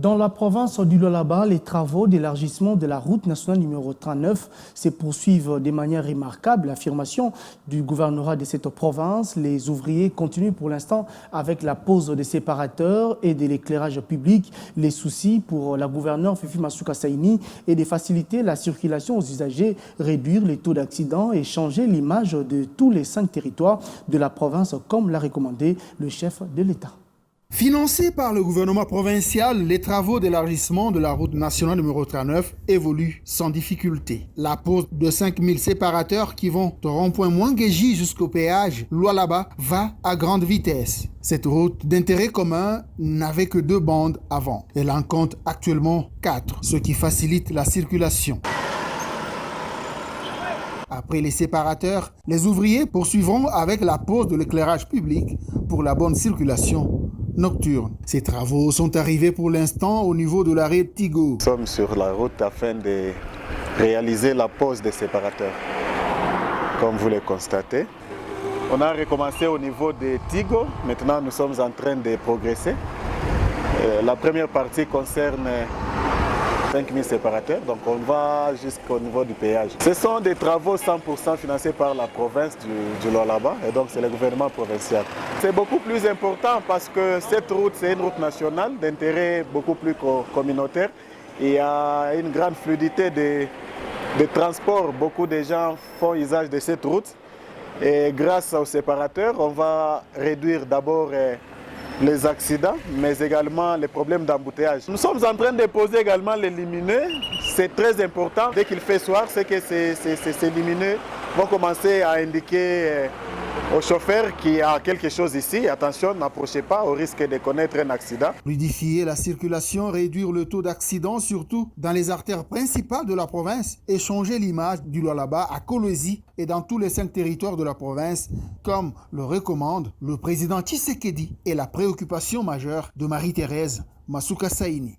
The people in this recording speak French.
Dans la province du Lualaba, les travaux d'élargissement de la route nationale numéro 39 se poursuivent de manière remarquable. L'affirmation du gouvernorat de cette province, les ouvriers continuent pour l'instant avec la pose des séparateurs et de l'éclairage public. Les soucis pour la gouverneure Fifi Masuka Saini est de faciliter la circulation aux usagers, réduire les taux d'accidents et changer l'image de tous les 5 territoires de la province comme l'a recommandé le chef de l'État. Financés par le gouvernement provincial, les travaux d'élargissement de la route nationale numéro 39 évoluent sans difficulté. La pose de 5000 séparateurs qui vont au rond-point Mwangeji jusqu'au péage Lualaba va à grande vitesse. Cette route d'intérêt commun n'avait que 2 bandes avant. Elle en compte actuellement 4, ce qui facilite la circulation. Après les séparateurs, les ouvriers poursuivront avec la pose de l'éclairage public pour la bonne circulation nocturne. Ces travaux sont arrivés pour l'instant au niveau de l'arrêt Tigo. Nous sommes sur la route afin de réaliser la pose des séparateurs. Comme vous le constatez, on a recommencé au niveau de Tigo. Maintenant, nous sommes en train de progresser. La première partie concerne 5000 séparateurs, donc on va jusqu'au niveau du péage. Ce sont des travaux 100% financés par la province du Lualaba et donc c'est le gouvernement provincial. C'est beaucoup plus important parce que cette route, c'est une route nationale d'intérêt beaucoup plus communautaire. Il y a une grande fluidité de transport. Beaucoup de gens font usage de cette route et grâce aux séparateurs, on va réduire d'abord les accidents, mais également les problèmes d'embouteillage. Nous sommes en train de poser également les lumineux. C'est très important. Dès qu'il fait soir, c'est que ces lumineux vont commencer à indiquer au chauffeur qu'il y a quelque chose ici. Attention, n'approchez pas au risque de connaître un accident. Fluidifier la circulation, réduire le taux d'accident, surtout dans les artères principales de la province, et changer l'image du Lualaba à Kolwezi et dans tous les 5 territoires de la province, comme le recommande le président Tshisekedi, est la préoccupation majeure de Marie-Thérèse Masuka Saini.